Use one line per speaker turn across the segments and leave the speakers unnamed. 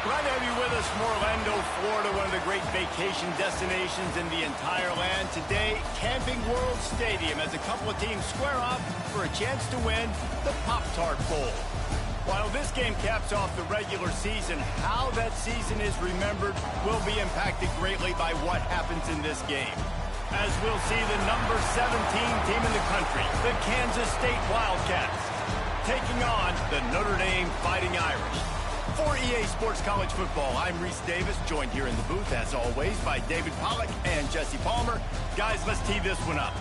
Glad to have you with us from Orlando, Florida, one of the great vacation destinations in the entire land. Today, Camping World Stadium as a couple of teams square off for a chance to win the Pop-Tart Bowl. While this game caps off the regular season, how that season is remembered will be impacted greatly by what happens in this game. As we'll see the number 17 team in the country, the Kansas State Wildcats, taking on the Notre Dame Fighting Irish. For EA Sports College Football, I'm Reese Davis, joined here in the booth, as always, by David Pollack and Jesse Palmer. Guys, let's tee this one up.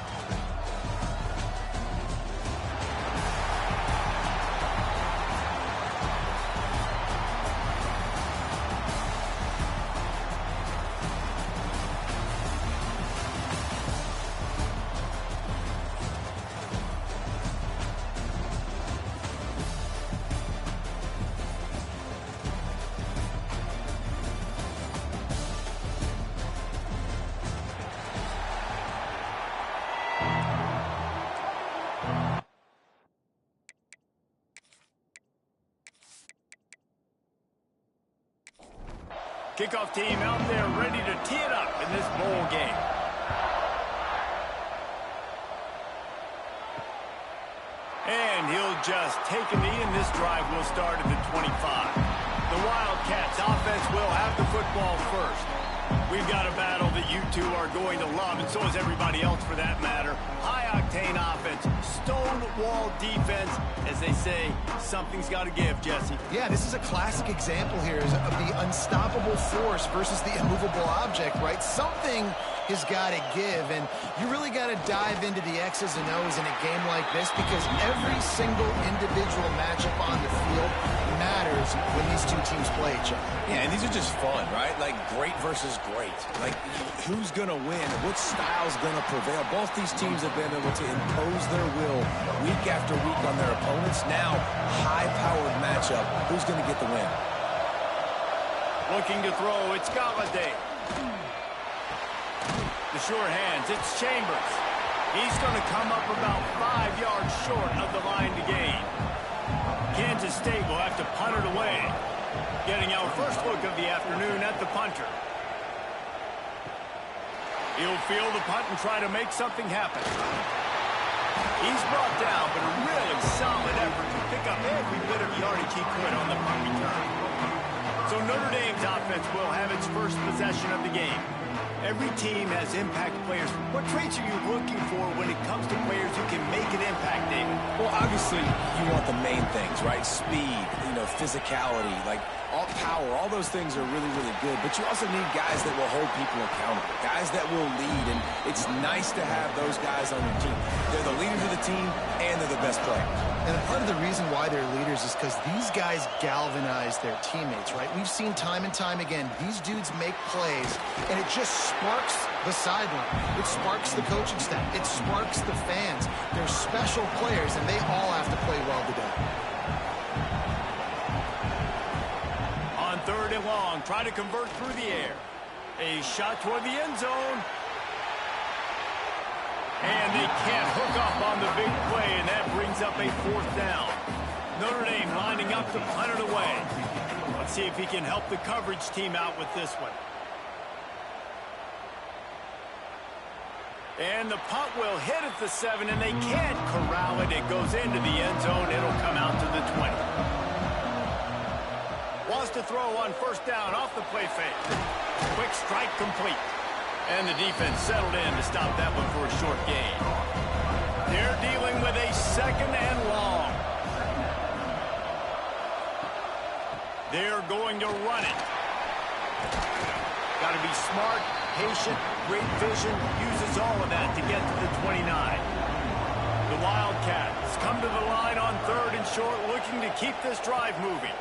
Kickoff team out there ready to tee it up in this bowl game. And he'll just take a knee, and this drive will start at the 25. The Wildcats offense will have the football first. We've got a battle that you two are going to love, and so is everybody else for that matter. High-octane offense, stone-wall defense. As they say, something's got to give, Jesse.
Yeah, this is a classic example here of the unstoppable force versus the immovable object, right? Something has got to give, and you really got to dive into the X's and O's in a game like this because every single individual matchup on the field matters when these two teams play each other.
Yeah, and these are just fun, right? Like great versus great. Like who's going to win? What style's going to prevail? Both these teams have been able to impose their will week after week on their opponents. Now, high-powered matchup. Who's going to get the win?
Looking to throw, it's Galladay. The sure hands, it's Chambers. He's going to come up about 5 yards short of the line to gain. Kansas State will have to punt it away. Getting our first look of the afternoon at the punter. He'll field the punt and try to make something happen. He's brought down, but a really solid effort to pick up every bit of yardage he could on the punt return. So Notre Dame's offense will have its first possession of the game. Every team has impact players. What traits are you looking for when it comes to players who can make an impact, David?
Well, obviously, you want the main things, right? Speed, physicality, like all power, all those things are really, really good. But you also need guys that will hold people accountable, guys that will lead. And it's nice to have those guys on your team. They're the leaders of the team, and they're the best players.
And part of the reason why they're leaders is because these guys galvanize their teammates, right? We've seen time and time again, these dudes make plays, and it just sparks the sideline. It sparks the coaching staff. It sparks the fans. They're special players, and they all have to play well today.
On 3rd and long, try to convert through the air. A shot toward the end zone. And they can't hook up on the big play, and that brings up a 4th down. Notre Dame lining up to punt it away. Let's see if he can help the coverage team out with this one. And the punt will hit at the 7, and they can't corral it. It goes into the end zone. It'll come out to the 20. Wants to throw on 1st down off the play fake. Quick strike complete. And the defense settled in to stop that one for a short gain. They're dealing with a 2nd and long. They're going to run it. Got to be smart, patient, great vision, uses all of that to get to the 29. The Wildcats come to the line on 3rd and short, looking to keep this drive moving.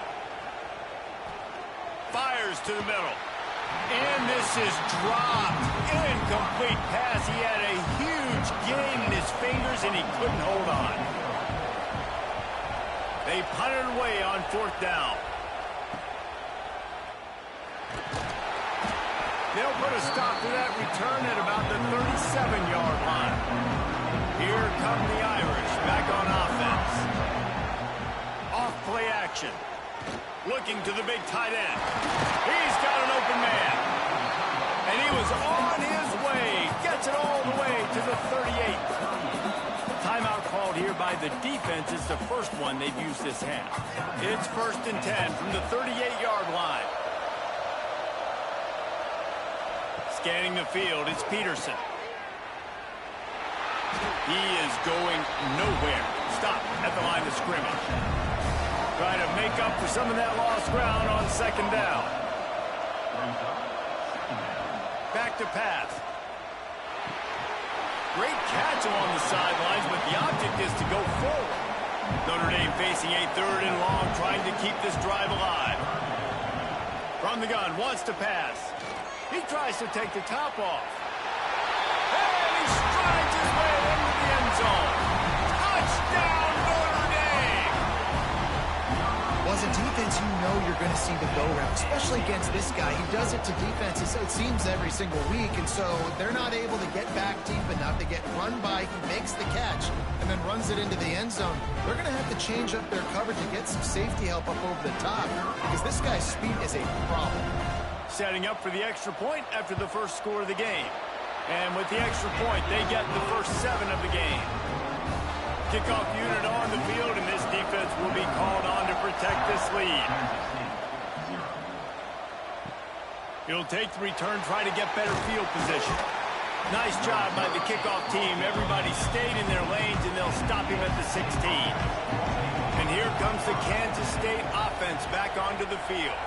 Fires to the middle. And this is dropped. Incomplete pass. He had a huge gain in his fingers, and he couldn't hold on. They punted away on 4th down. They'll put a stop to that return at about the 37-yard line. Here come the Irish back on offense. Off play action. Looking to the big tight end. He's got an open man. And he was on his way. Gets it all the way to the 38. Timeout called here by the defense. It's the first one they've used this half. It's 1st and 10 from the 38-yard line. Scanning the field, it's Peterson. He is going nowhere. Stop at the line of scrimmage. Trying to make up for some of that lost ground on 2nd down. Back to pass. Great catch along the sidelines, but the object is to go forward. Notre Dame facing a 3rd and long, trying to keep this drive alive. From the gun, wants to pass. He tries to take the top off. And he strides his way into the end zone. Touchdown, Notre Dame!
Well, as a defense, you know you're going to see the go route, especially against this guy. He does it to defenses, it seems, every single week, and so they're not able to get back deep enough. They get run by, he makes the catch, and then runs it into the end zone. They're going to have to change up their coverage and get some safety help up over the top, because this guy's speed is a problem.
Setting up for the extra point after the first score of the game. And with the extra point, they get the first 7 of the game. Kickoff unit on the field, and this defense will be called on to protect this lead. He'll take the return, try to get better field position. Nice job by the kickoff team. Everybody stayed in their lanes, and they'll stop him at the 16. And here comes the Kansas State offense back onto the field.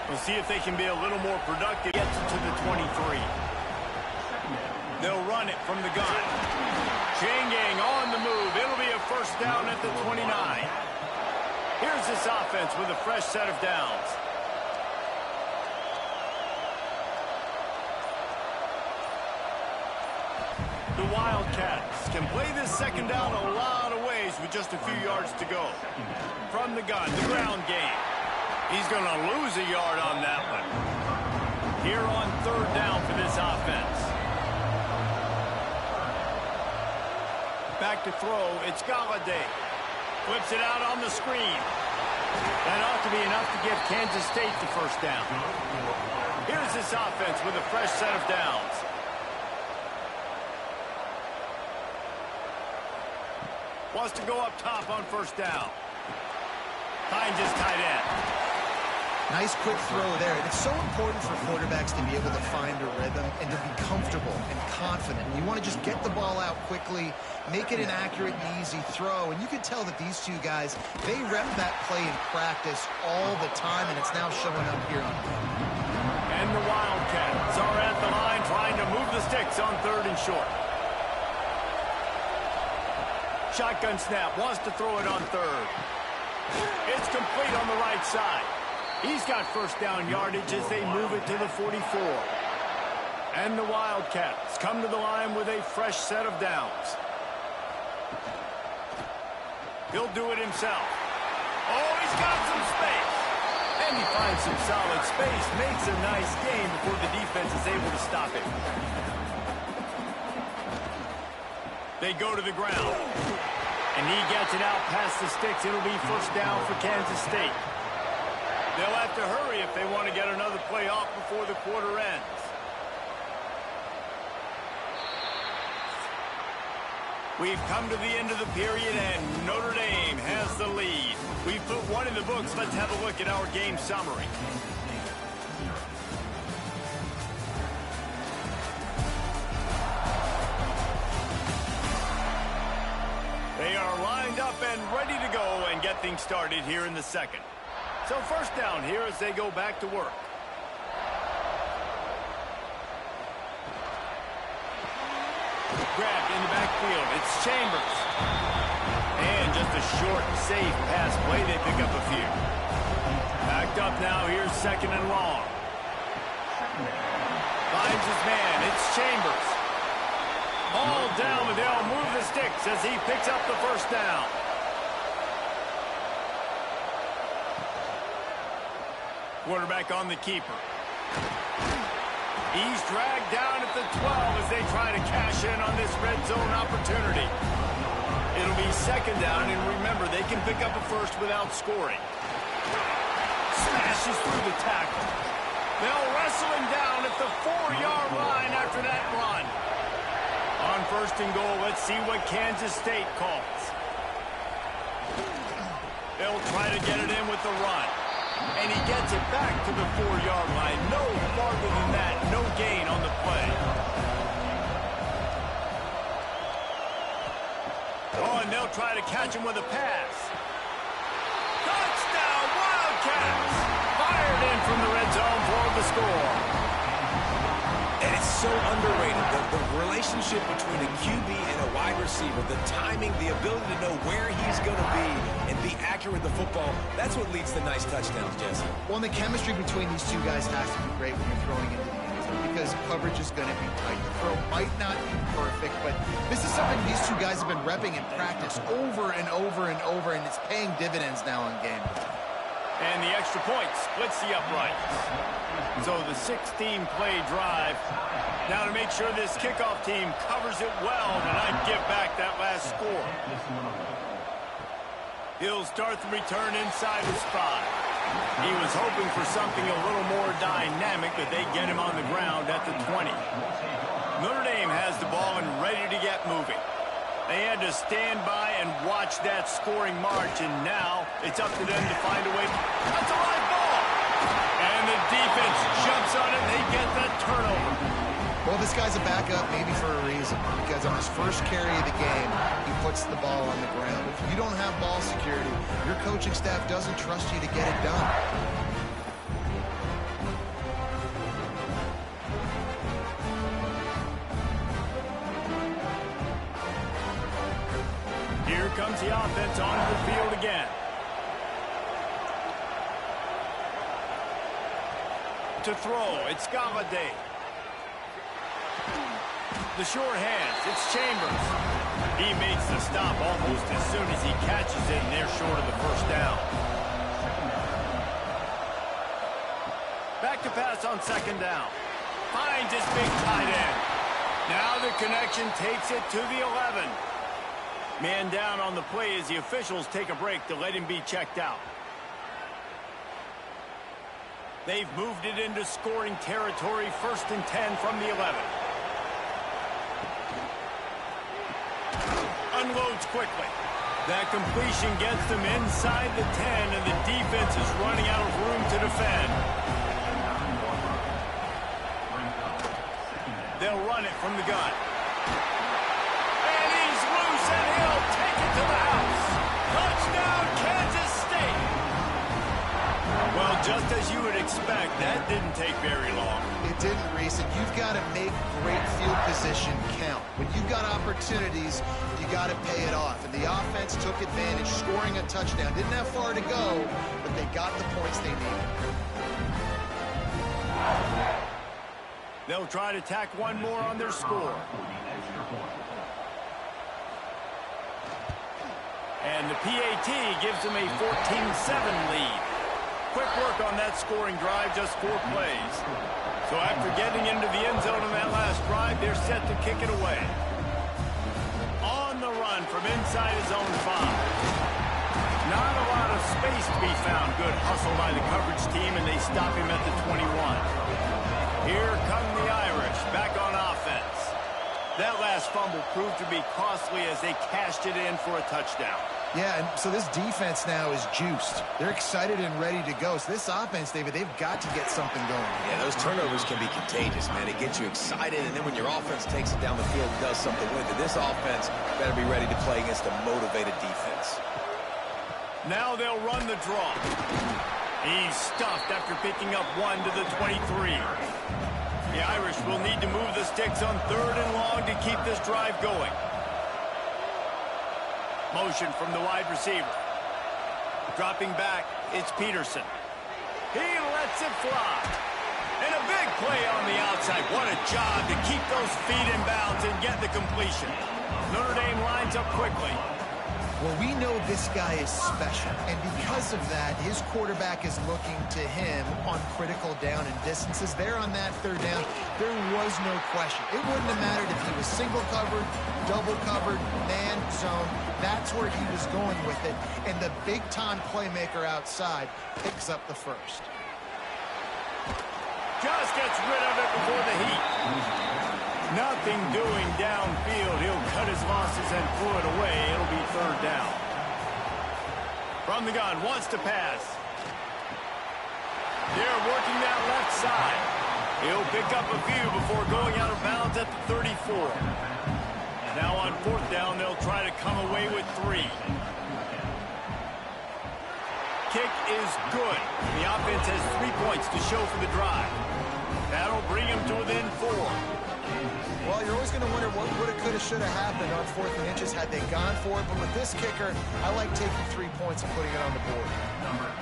We'll see if they can be a little more productive. Gets it to the 23. They'll run it from the gun. Chain gang on the move. It'll be a 1st down at the 29. Here's this offense with a fresh set of downs. The Wildcats can play this 2nd down a lot of ways with just a few yards to go. From the gun, the ground game. He's going to lose a yard on that one. Here on 3rd down for this offense. Back to throw, it's Galladay. Flips it out on the screen. That ought to be enough to give Kansas State the 1st down. Here's this offense with a fresh set of downs. Wants to go up top on 1st down. Finds his tight end.
Nice quick throw there. And it's so important for quarterbacks to be able to find a rhythm and to be comfortable and confident. You want to just get the ball out quickly, make it an accurate and easy throw. And you can tell that these two guys, they rep that play in practice all the time, and it's now showing up here on film.
And the Wildcats are at the line trying to move the sticks on 3rd and short. Shotgun snap, wants to throw it on 3rd. It's complete on the right side. He's got 1st down yardage as they move it to the 44. And the Wildcats come to the line with a fresh set of downs. He'll do it himself. Oh, he's got some space. And he finds some solid space, makes a nice game before the defense is able to stop it. They go to the ground. And he gets it out past the sticks. It'll be 1st down for Kansas State. They'll have to hurry if they want to get another play off before the quarter ends. We've come to the end of the period, and Notre Dame has the lead. We've put one in the books. Let's have a look at our game summary. They are lined up and ready to go and get things started here in the 2nd. So 1st down here as they go back to work. Grabbed in the backfield. It's Chambers. And just a short, safe pass play. They pick up a few. Backed up now. Here's 2nd and long. Finds his man. It's Chambers. All down, but they'll move the sticks as he picks up the 1st down. Quarterback on the keeper. He's dragged down at the 12 as they try to cash in on this red zone opportunity. It'll be 2nd down, and remember, they can pick up a 1st without scoring. smashes through the tackle. They'll wrestle him down at the 4-yard line after that run. On first and goal, let's see what Kansas State calls. They'll try to get it in with the run. And he gets it back to the 4-yard line. No farther than that. No gain on the play. Oh, and they'll try to catch him with a pass. Touchdown, Wildcats! Fired in from the red zone for the score.
And it's so underrated, the relationship between a QB and a wide receiver, the timing, the ability to know where he's going to be and be accurate with the football, that's what leads to nice touchdowns, Jesse.
Well, and the chemistry between these two guys has to be great when you're throwing into the end zone because coverage is going to be tight. The throw might not be perfect, but this is something these two guys have been repping in practice over and over and over, and it's paying dividends now in game.
And the extra point splits the uprights. So the 16-play drive. Now to make sure this kickoff team covers it well and not give back that last score. He'll start the return inside his 5. He was hoping for something a little more dynamic, but they get him on the ground at the 20. Notre Dame has the ball and ready to get moving. They had to stand by and watch that scoring march, and now it's up to them to find a way. That's a live ball! And the defense jumps on it, and they get the turnover.
Well, this guy's a backup maybe for a reason, because on his first carry of the game, he puts the ball on the ground. If you don't have ball security, your coaching staff doesn't trust you to get it done.
Here comes the offense onto the field again. To throw, it's Galladay. The short hands, it's Chambers. He makes the stop almost as soon as he catches it, and they're short of the first down. Back to pass on second down. Finds his big tight end. Now the connection takes it to the 11. Man down on the play as the officials take a break to let him be checked out. They've moved it into scoring territory, 1st and 10 from the 11. Unloads quickly. That completion gets them inside the 10, and the defense is running out of room to defend. They'll run it from the gun. And he's loose, and he'll take it to the house. Touchdown, Kansas State. Well, just as you would expect, that didn't take very long.
It didn't, Reese, and you've got to make great field position count. When you've got opportunities, you got to pay it off. And the offense took advantage, scoring a touchdown. Didn't have far to go, but they got the points they needed.
They'll try to tack one more on their score. And the PAT gives them a 14-7 lead. Quick work on that scoring drive, just 4 plays. So after getting into the end zone on that last drive, they're set to kick it away. On the run from inside his own 5. Not a lot of space to be found. Good hustle by the coverage team, and they stop him at the 21. Here come the Irish, back on offense. That last fumble proved to be costly as they cashed it in for a touchdown.
Yeah, and so this defense now is juiced. They're excited and ready to go. So this offense, David, they've got to get something going.
Yeah, those turnovers can be contagious, man. It gets you excited, and then when your offense takes it down the field and does something with it, this offense better be ready to play against a motivated defense.
Now they'll run the draw. He's stuffed after picking up 1 to the 23. The Irish will need to move the sticks on 3rd and long to keep this drive going. Motion from the wide receiver. Dropping back, it's Peterson. He lets it fly. And a big play on the outside. What a job to keep those feet in bounds and get the completion. Notre Dame lines up quickly.
Well, we know this guy is special, and because of that, his quarterback is looking to him on critical down and distances. There on that third down, there was no question. It wouldn't have mattered if he was single covered, double covered, man zone. That's where he was going with it, and the big-time playmaker outside picks up the first.
Just gets rid of it before the heat. Nothing doing downfield. He'll cut his losses and throw it away. It'll be third down. From the gun, wants to pass. They're working that left side. He'll pick up a few before going out of bounds at the 34. Now on fourth down, they'll try to come away with 3. Kick is good. The offense has 3 points to show for the drive. That'll bring him to within 4.
Well, you're always going to wonder what woulda, coulda, shoulda happened on 4th and inches had they gone for it. But with this kicker, I like taking 3 points and putting it on the board.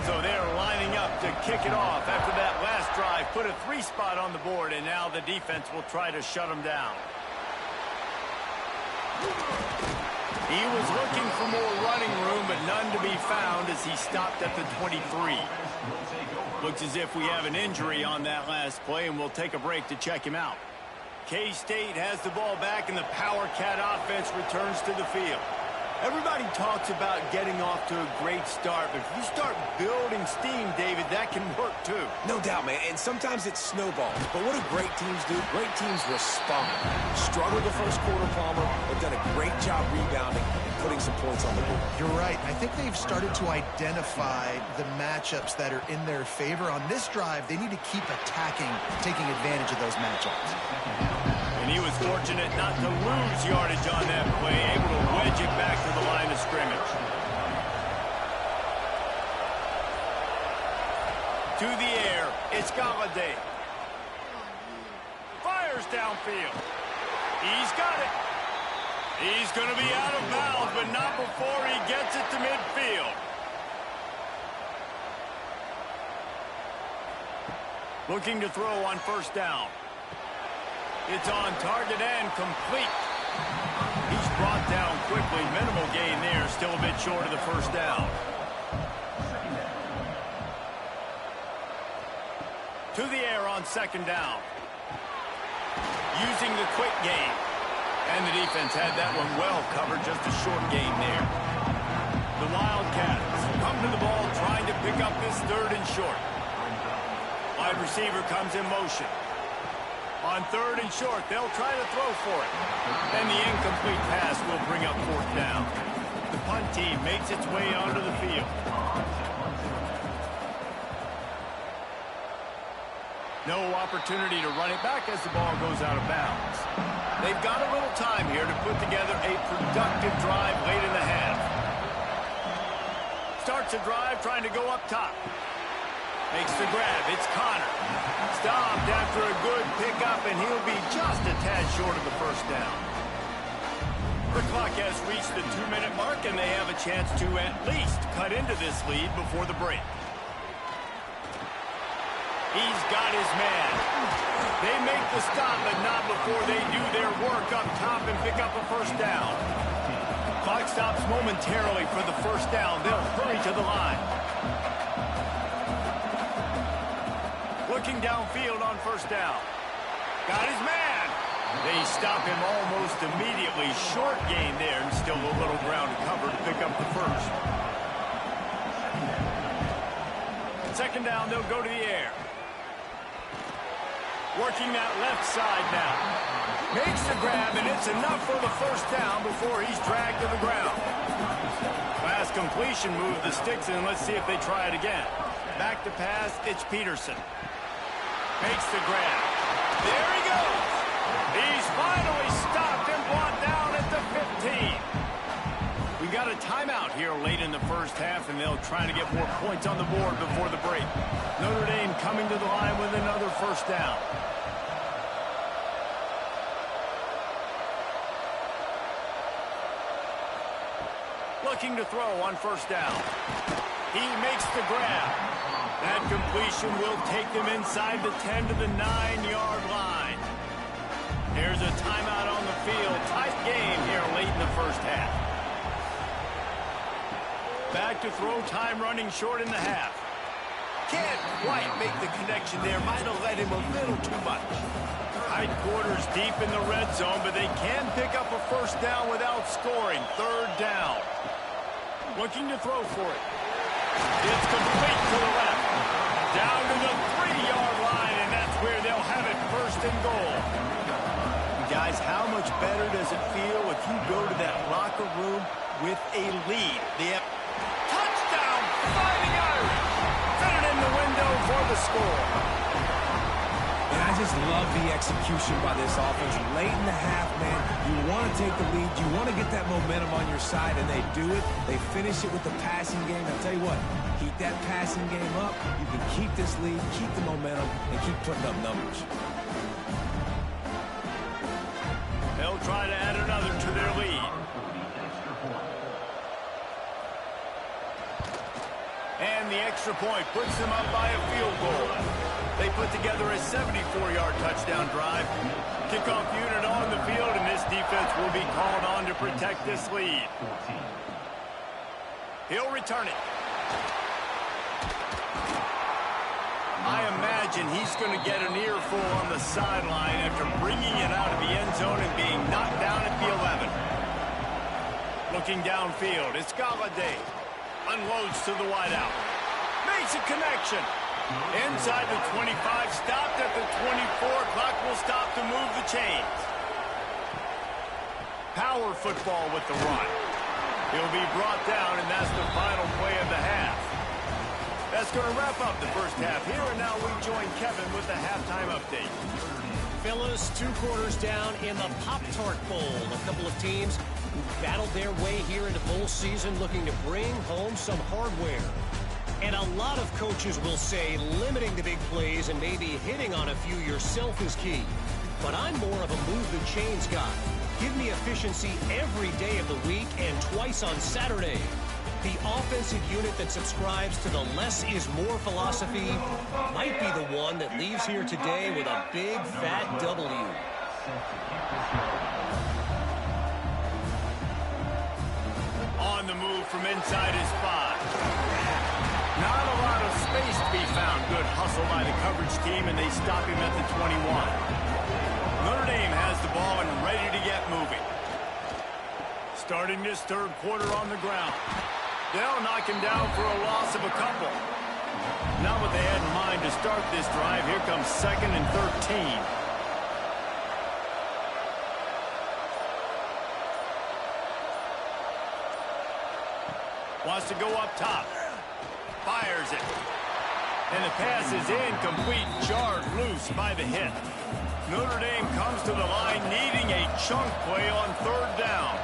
So they're lining up to kick it off after that last drive. Put a 3 spot on the board, and now the defense will try to shut them down. He was looking for more running room, but none to be found as he stopped at the 23. Looks as if we have an injury on that last play, and we'll take a break to check him out. K-State has the ball back, and the Power Cat offense returns to the field. Everybody talks about getting off to a great start, but if you start building steam, David, that can work too.
No doubt, man, and sometimes it snowballs. But what do great teams do? Great teams respond. Struggled the first quarter, Palmer, but done a great job rebounding and putting some points on the board.
You're right. I think they've started to identify the matchups that are in their favor. On this drive, they need to keep attacking, taking advantage of those matchups.
And he was fortunate not to lose yardage on that play, able to wedge it back to the line of scrimmage. To the air, it's Galladay. Fires downfield. He's got it. He's going to be out of bounds, but not before he gets it to midfield. Looking to throw on first down. It's on target and complete. He's brought down quickly. Minimal gain there. Still a bit short of the first down. To the air on second down. Using the quick game. And the defense had that one well covered. Just a short gain there. The Wildcats come to the ball trying to pick up this third and short. Wide receiver comes in motion. On third and short, they'll try to throw for it. And the incomplete pass will bring up fourth down. The punt team makes its way onto the field. No opportunity to run it back as the ball goes out of bounds. They've got a little time here to put together a productive drive late in the half. Starts a drive trying to go up top. Makes the grab. It's Connor. Stopped after a good pickup, and he'll be just a tad short of the first down. The clock has reached the 2-minute mark, and they have a chance to at least cut into this lead before the break. He's got his man. They make the stop, but not before they do their work up top and pick up a first down. Clock stops momentarily for the first down. They'll hurry to the line. Looking downfield on first down. Got his man. They stop him almost immediately. Short gain there, and still a little ground to cover to pick up the first. Second down, they'll go to the air. Working that left side now. Makes the grab, and it's enough for the first down before he's dragged to the ground. Last completion moved the sticks in. Let's see if they try it again. Back to pass, it's Peterson. Makes the grab. There he goes. He's finally stopped and brought down at the 15. We got a timeout here late in the first half, and they'll try to get more points on the board before the break. Notre Dame coming to the line with another first down. Looking to throw on first down. He makes the grab. That completion will take them inside the 10 to the 9-yard line. There's a timeout on the field. Tight game here late in the first half. Back to throw, time running short in the half. Can't quite make the connection there. Might have led him a little too much. Tight quarters deep in the red zone, but they can pick up a first down without scoring. Third down. Looking to throw for it. It's complete to the left. Down to the 3-yard line, and that's where they'll have it first and goal. Guys, how much better does it feel if you go to that locker room with a lead? Touchdown, fighting Irish. Fit it in the window for the score.
And I just love the execution by this offense. Late in the half, man, you want to take the lead. You want to get that momentum on your side, and they do it. They finish it with the passing game. I'll tell you what, keep that passing game up. You can keep this lead, keep the momentum, and keep putting up numbers.
They'll try to add another to their lead. And the extra point puts them up by a field goal. They put together a 74-yard touchdown drive. Kickoff unit on the field, and this defense will be called on to protect this lead. He'll return it. I imagine he's going to get an earful on the sideline after bringing it out of the end zone and being knocked down at the 11. Looking downfield, it's Galladay. Unloads to the wideout. Makes a connection. Inside the 25, stopped at the 24. Clock will stop to move the chains. Power football with the run. He'll be brought down, and that's the final play of the half. That's going to wrap up the first half here, and now we join Kevin with the halftime update.
Fellas, 2 quarters down in the Pop-Tart Bowl. A couple of teams who battled their way here into bowl season looking to bring home some hardware. And a lot of coaches will say limiting the big plays and maybe hitting on a few yourself is key. But I'm more of a move the chains guy. Give me efficiency every day of the week and twice on Saturday. The offensive unit that subscribes to the less is more philosophy might be the one that leaves here today with a big fat W.
On the move from inside his spot. Not a lot of space to be found. Good hustle by the coverage team, and they stop him at the 21. Notre Dame has the ball and ready to get moving. Starting this third quarter on the ground. They'll knock him down for a loss of a couple. Not what they had in mind to start this drive. Here comes 2nd and 13. Wants to go up top. Fires it. And the pass is incomplete, jarred loose by the hit. Notre Dame comes to the line needing a chunk play on 3rd down.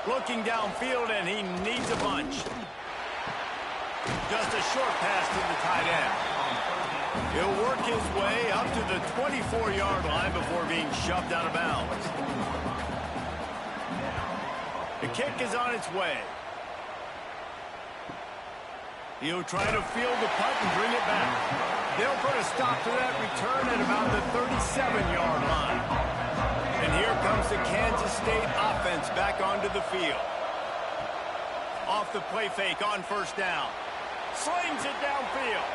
Looking downfield, and he needs a bunch. Just a short pass to the tight end. He'll work his way up to the 24-yard line before being shoved out of bounds. The kick is on its way. He'll try to field the punt and bring it back. They'll put a stop to that return at about the 37-yard line. And here comes the Kansas State offense back onto the field. Off the play fake on 1st down. Slings it downfield.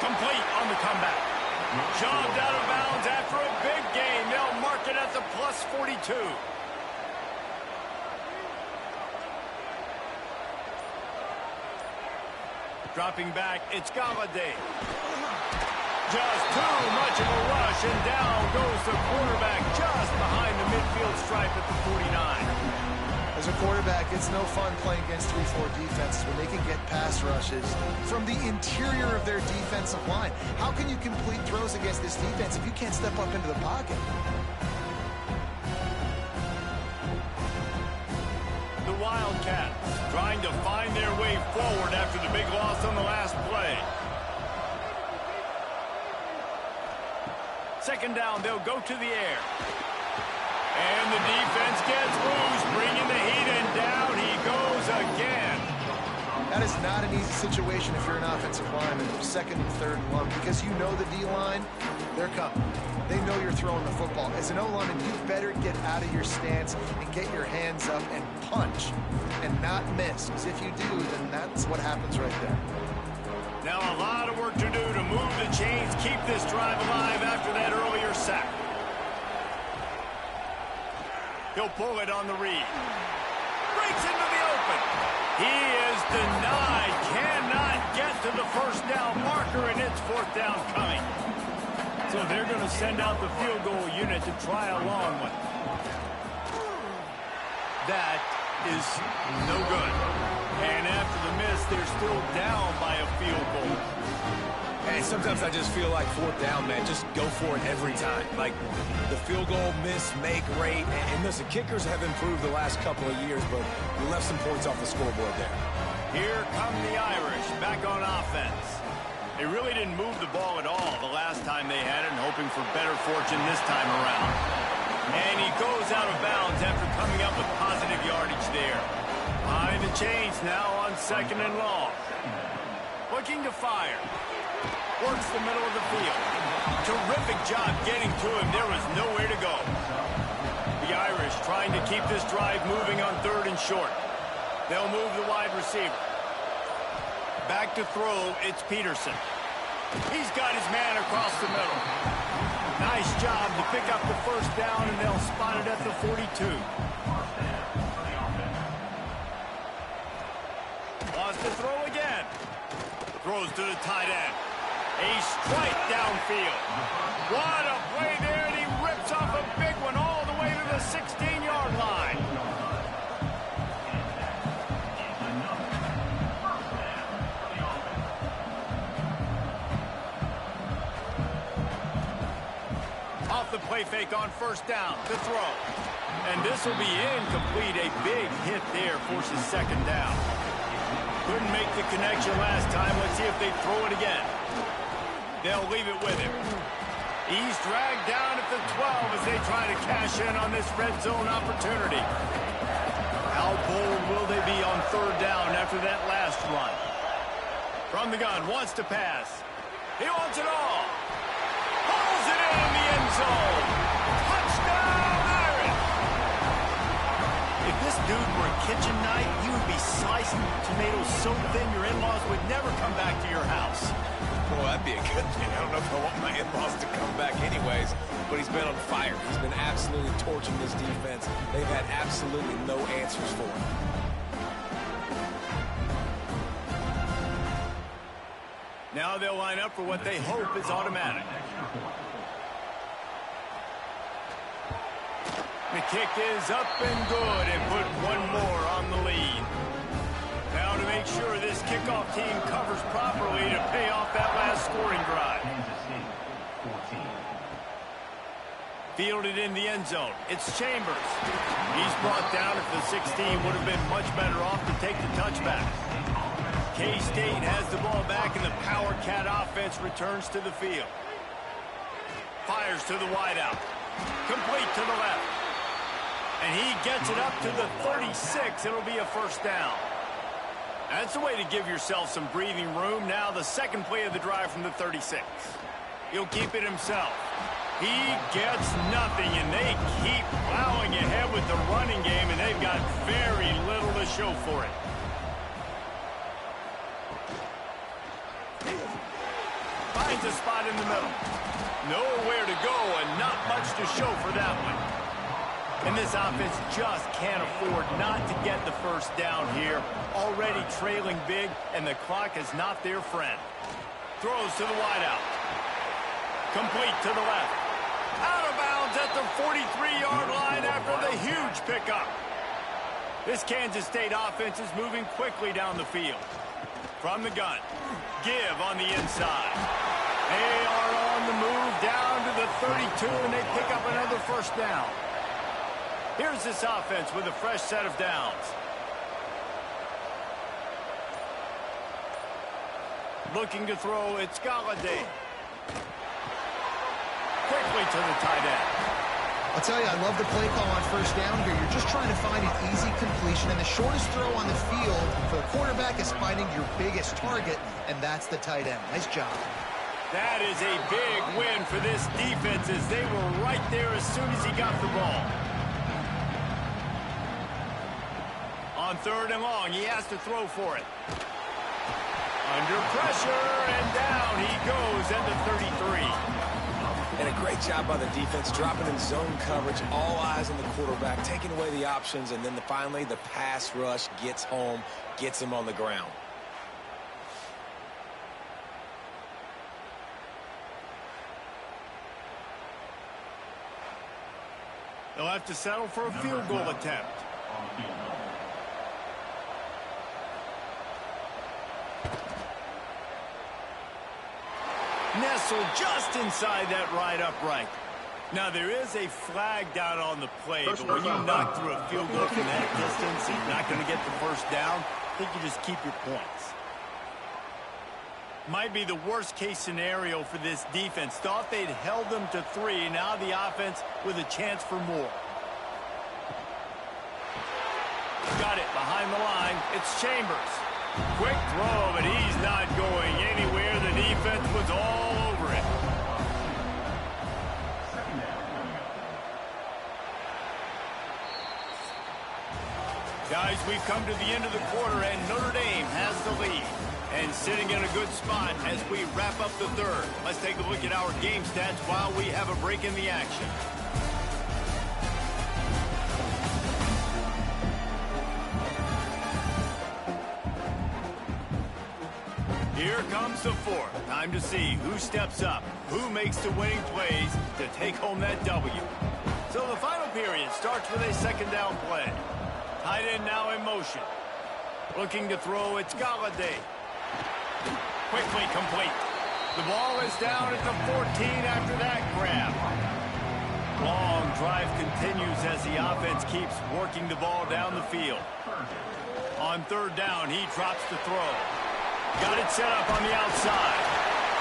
Complete on the comeback. Shoved out of bounds after a big gain. They'll mark it at the plus 42. Dropping back, it's Galladay. Just too much of a rush, and down goes the quarterback just behind the midfield stripe at the 49.
As a quarterback, it's no fun playing against 3-4 defenses when they can get pass rushes from the interior of their defensive line. How can you complete throws against this defense if you can't step up into the pocket?
The Wildcats trying to find their way forward after the big loss on the last play. 2nd down, they'll go to the air. And the defense gets loose, bringing the heat, and down he goes again.
That is not an easy situation if you're an offensive lineman, 2nd and 3rd and 1, because you know the D-line They're coming. They know you're throwing the football. As an O-lineman, you better get out of your stance and get your hands up and punch and not miss. Because if you do, then that's what happens right there.
Now a lot of work to do to move the chains, keep this drive alive after that earlier sack. He'll pull it on the read. Breaks into the open. He is denied. Cannot get to the first down marker, and it's fourth down coming. So they're going to send out the field goal unit to try a long one. That is no good. And after the miss, they're still down by a field goal.
And sometimes I just feel like fourth down, man, just go for it every time. Like the field goal, miss, make, rate. And listen, kickers have improved the last couple of years, but we left some points off the scoreboard there.
Here come the Irish back on offense. They really didn't move the ball at all the last time they had it, and hoping for better fortune this time around. And he goes out of bounds after coming up with positive yardage there. Behind the chains now on 2nd and long. Looking to fire. Works the middle of the field. Terrific job getting to him. There was nowhere to go. The Irish trying to keep this drive moving on 3rd and short. They'll move the wide receiver. Back to throw, it's Peterson. He's got his man across the middle. Nice job to pick up the first down, and they'll spot it at the 42. Wants to throw again. Throws to the tight end. A strike downfield. What a play there, and he rips off a big one all the way to the 16-yard line. Off the play fake on first down to throw. And this will be incomplete. A big hit there forces 2nd down. Couldn't make the connection last time. Let's see if they throw it again. They'll leave it with him. He's dragged down at the 12 as they try to cash in on this red zone opportunity. How bold will they be on 3rd down after that last run? From the gun, wants to pass. He wants it all. Pulls it in the end zone. Touchdown, Irish! If this dude were a kitchen knife, you would be slicing tomatoes so thin your in-laws would never come back to your house.
Boy, that'd be a good thing. I don't know if I want my in-laws to come back anyways, but he's been on fire. He's been absolutely torching this defense. They've had absolutely no answers for him.
Now they'll line up for what they hope is automatic. The kick is up and good, and put one more on the lead. Now to make sure this kickoff team covers properly to pay off that last scoring drive. Fielded in the end zone. It's Chambers. He's brought down at the 16. Would have been much better off to take the touchback. K-State has the ball back, and the Power Cat offense returns to the field. Fires to the wideout. Complete to the left. And he gets it up to the 36. It'll be a first down. That's the way to give yourself some breathing room. Now the second play of the drive from the 36. He'll keep it himself. He gets nothing, and they keep plowing ahead with the running game, and they've got very little to show for it. Finds a spot in the middle. Nowhere to go, and not much to show for that one. And this offense just can't afford not to get the first down here. Already trailing big, and the clock is not their friend. Throws to the wideout. Complete to the left. Out of bounds at the 43-yard line after the huge pickup. This Kansas State offense is moving quickly down the field. From the gun. Give on the inside. They are on the move down to the 32, and they pick up another first down. Here's this offense with a fresh set of downs. Looking to throw, it's Galladay. Quickly to the tight end.
I'll tell you, I love the play call on first down here. You're just trying to find an easy completion, and the shortest throw on the field for the quarterback is finding your biggest target, and that's the tight end. Nice job.
That is a big win for this defense as they were right there as soon as he got the ball. On 3rd and long, he has to throw for it. Under pressure, and down he goes into 33.
And a great job by the defense, dropping in zone coverage, all eyes on the quarterback, taking away the options, and then finally the pass rush gets home, gets him on the ground.
They'll have to settle for a field goal attempt. Nestled just inside that right upright. Now, there is a flag down on the play, but when you knock through a field goal from that distance, you're not going to get the first down. I think you just keep your points. Might be the worst-case scenario for this defense. Thought they'd held them to 3. Now the offense with a chance for more. Got it behind the line. It's Chambers. Quick throw, but he's not going anywhere. The defense was all over it. Guys, we've come to the end of the quarter, and Notre Dame has the lead. And sitting in a good spot as we wrap up the 3rd. Let's take a look at our game stats while we have a break in the action. Here comes the 4th. Time to see who steps up, who makes the winning plays to take home that W. So the final period starts with a 2nd down play. Tight end now in motion. Looking to throw, it's Galladay. Quickly complete. The ball is down at the 14 after that grab. Long drive continues as the offense keeps working the ball down the field. On 3rd down, he drops the throw. Got it set up on the outside.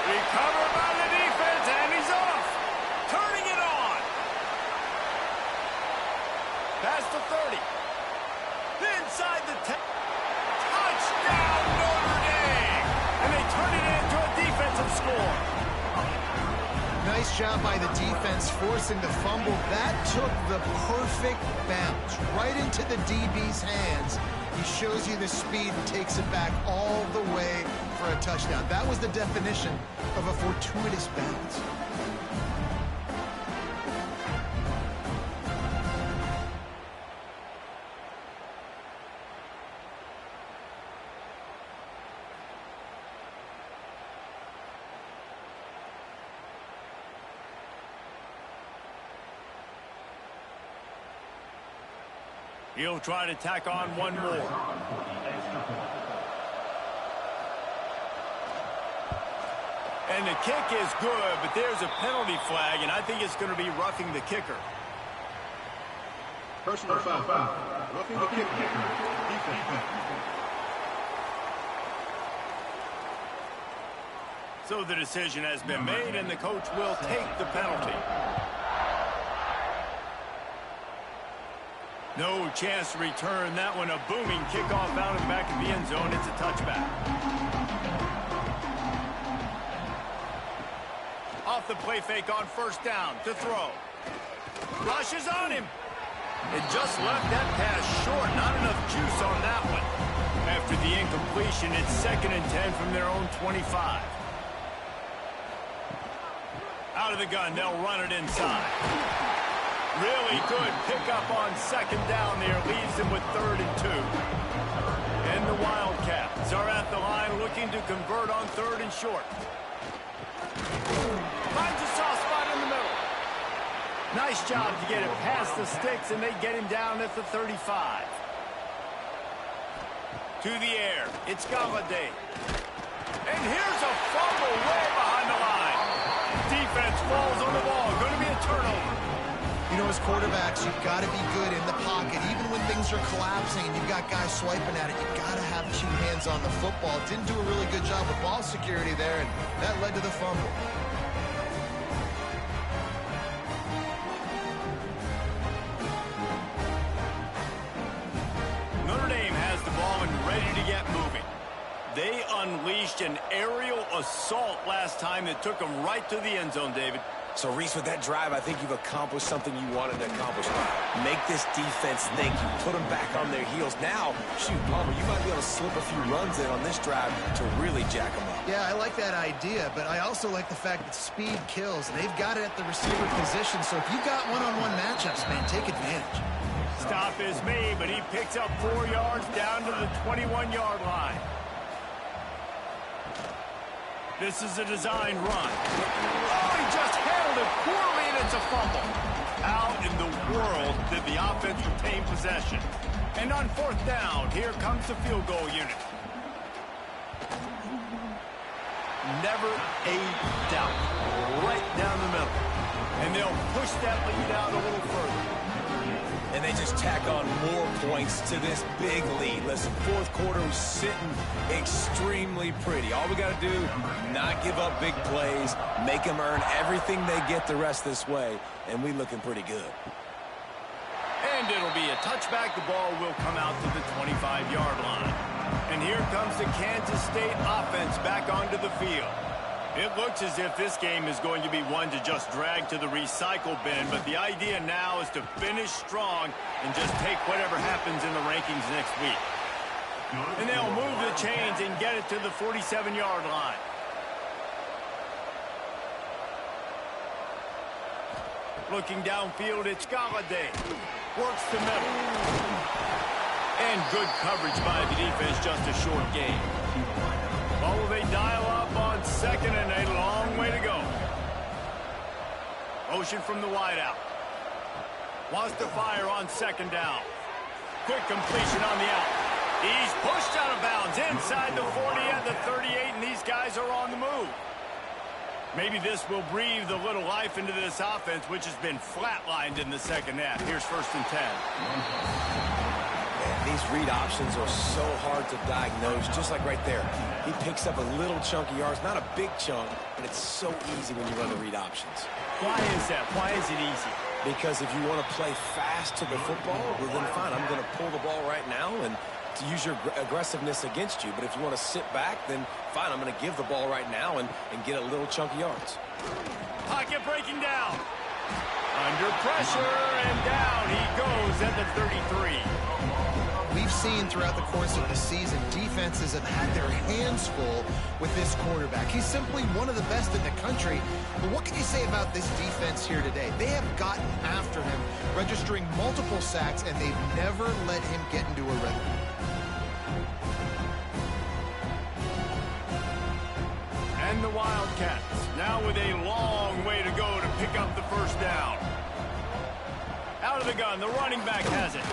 Recovered by the defense, and he's off. Turning it on. Past the 30. Inside the 10. Touchdown, Notre Dame. And they turn it into a defensive score.
Nice job by the defense forcing the fumble. That took the perfect bounce right into the DB's hands. He shows you the speed and takes it back all the way for a touchdown. That was the definition of a fortuitous bounce.
He'll try to tack on one more. And the kick is good, but there's a penalty flag, and I think it's going to be roughing the kicker.
Personal foul. Roughing the kicker.
So the decision has been made, and the coach will take the penalty. No chance to return that one. A booming kickoff out in the back of the end zone. It's a touchback. Off the play fake on 1st down to throw. Rushes on him. It just left that pass short. Not enough juice on that one. After the incompletion, it's 2nd and 10 from their own 25. Out of the gun, they'll run it inside. Really good pickup on 2nd down there. Leaves them with 3rd and 2. And the Wildcats are at the line looking to convert on 3rd and short. Finds a soft spot in the middle. Nice job to get it past the sticks, and they get him down at the 35. To the air. It's Galladay. And here's a fumble way behind the line. Defense falls on the ball. Going to be a turnover.
You know, as quarterbacks, you've got to be good in the pocket. Even when things are collapsing and you've got guys swiping at it, you've got to have 2 hands on the football. Didn't do a really good job of ball security there, and that led to the fumble. Notre Dame has the ball and ready to get moving.
They unleashed an aerial assault last time that took them right to the end zone, David.
So, Reese, with that drive, I think you've accomplished something you wanted to accomplish. Make this defense think. You put them back on their heels. Now, shoot, Palmer, you might be able to slip a few runs in on this drive to really jack them up.
Yeah, I like that idea, but I also like the fact that speed kills. They've got it at the receiver position, so if you've got one-on-one matchups, man, take advantage.
Stop is made, but he picks up 4 yards down to the 21-yard line. This is a design run. Oh, he just handled it poorly, and it's a fumble. How in the world did the offense retain possession? And on 4th down, here comes the field goal unit. Never a doubt. Right down the middle. And they'll push that lead out a little further.
And they just tack on more points to this big lead. Listen, 4th quarter was sitting extremely pretty. All we got to do, not give up big plays, make them earn everything they get the rest this way, and we looking pretty good.
And it'll be a touchback. The ball will come out to the 25-yard line. And here comes the Kansas State offense back onto the field. It looks as if this game is going to be one to just drag to the recycle bin, but the idea now is to finish strong and just take whatever happens in the rankings next week. And they'll move the chains and get it to the 47-yard line. Looking downfield, it's Galladay. Works the middle. And good coverage by the defense, just a short gain. Well, will they dial up on 2nd and a long way to go? Motion from the wideout. Wants to fire on 2nd down. Quick completion on the out. He's pushed out of bounds inside the 40 and the 38, and these guys are on the move. Maybe this will breathe a little life into this offense, which has been flatlined in the 2nd half. Here's 1st and 10.
These read options are so hard to diagnose, just like right there. He picks up a little chunk of yards, not a big chunk, but it's so easy when you run the read options.
Why is that? Why is it easy?
Because if you want to play fast to the football, well, then fine, I'm going to pull the ball right now and to use your aggressiveness against you. But if you want to sit back, then fine, I'm going to give the ball right now and get a little chunk of yards.
Pocket breaking down. Under pressure, and down he goes at the 33.
We've seen throughout the course of the season, defenses have had their hands full with this quarterback. He's simply one of the best in the country. But what can you say about this defense here today? They have gotten after him, registering multiple sacks, and they've never let him get into a rhythm.
And the Wildcats, now with a long way to go to pick up the 1st down. Out of the gun, the running back has it.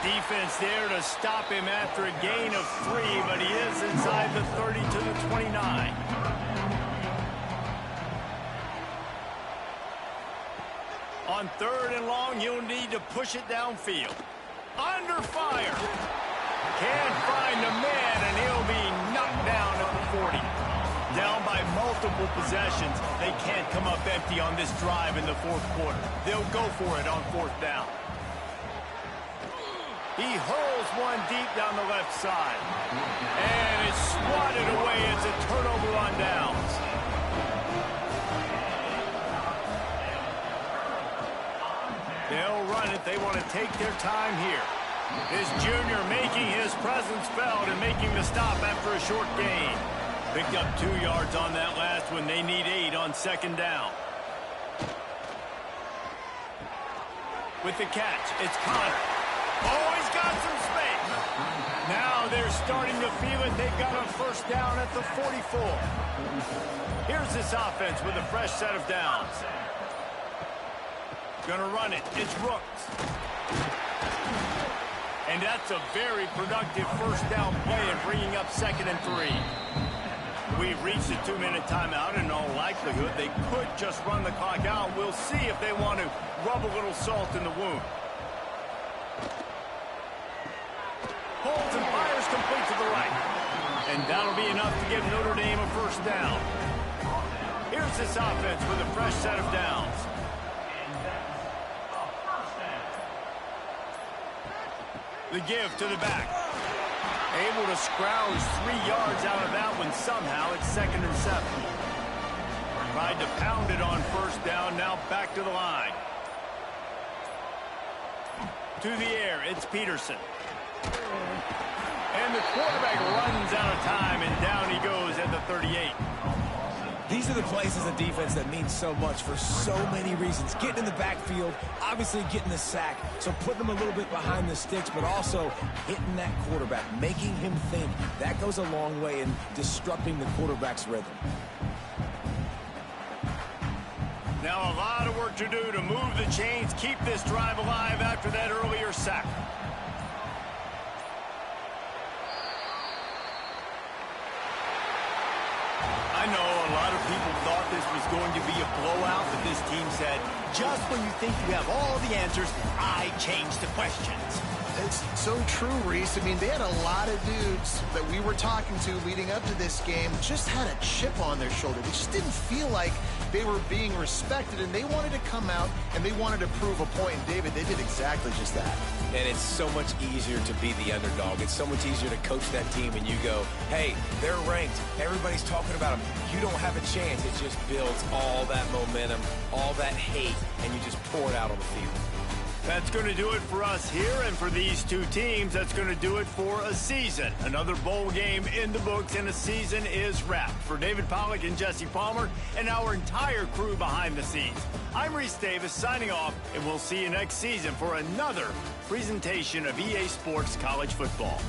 Defense there to stop him after a gain of 3, but he is inside the 30 to the 29. On 3rd and long, he'll need to push it downfield. Under fire. Can't find a man, and he'll be knocked down at the 40. Down by multiple possessions. They can't come up empty on this drive in the 4th quarter. They'll go for it on 4th down. He hurls one deep down the left side. And it's swatted away. It's a turnover on downs. They'll run it. They want to take their time here. This junior making his presence felt and making the stop after a short gain. Picked up 2 yards on that last one. They need 8 on 2nd down. With the catch, it's Connor. Oh, he's got some space. Now they're starting to feel it. They've got a 1st down at the 44. Here's this offense with a fresh set of downs. Gonna run it. It's Rooks. And that's a very productive 1st down play and bringing up 2nd and 3. We've reached a 2-minute timeout, and in all likelihood, they could just run the clock out. We'll see if they want to rub a little salt in the wound. Holds and fires complete to the right. And that'll be enough to give Notre Dame a 1st down. Here's this offense with a fresh set of downs. The give to the back. Able to scrounge 3 yards out of that one somehow. It's 2nd and 7. Tried to pound it on first down. Now back to the line. To the air, it's Peterson. And the quarterback runs out of time, and down he goes at the 38.
These are the plays as a defense that mean so much for so many reasons. Getting in the backfield, obviously getting the sack, so putting them a little bit behind the sticks, but also hitting that quarterback, making him think. That goes a long way in disrupting the quarterback's rhythm.
Now a lot of work to do to move the chains, keep this drive alive after that earlier sack. I know a lot of people thought this was going to be a blowout, but this team said, just when you think you have all the answers, I change the questions.
It's so true, Reese. I mean, they had a lot of dudes that we were talking to leading up to this game just had a chip on their shoulder. They just didn't feel like they were being respected, and they wanted to come out and they wanted to prove a point. And David, they did exactly just that.
And it's so much easier to be the underdog. It's so much easier to coach that team and you go, hey, they're ranked. Everybody's talking about them. You don't have a chance. It just builds all that momentum, all that hate, and you just pour it out on the field.
That's going to do it for us here, and for these two teams, that's going to do it for a season. Another bowl game in the books, and a season is wrapped. For David Pollack and Jesse Palmer and our entire crew behind the scenes, I'm Reese Davis signing off, and we'll see you next season for another presentation of EA Sports College Football.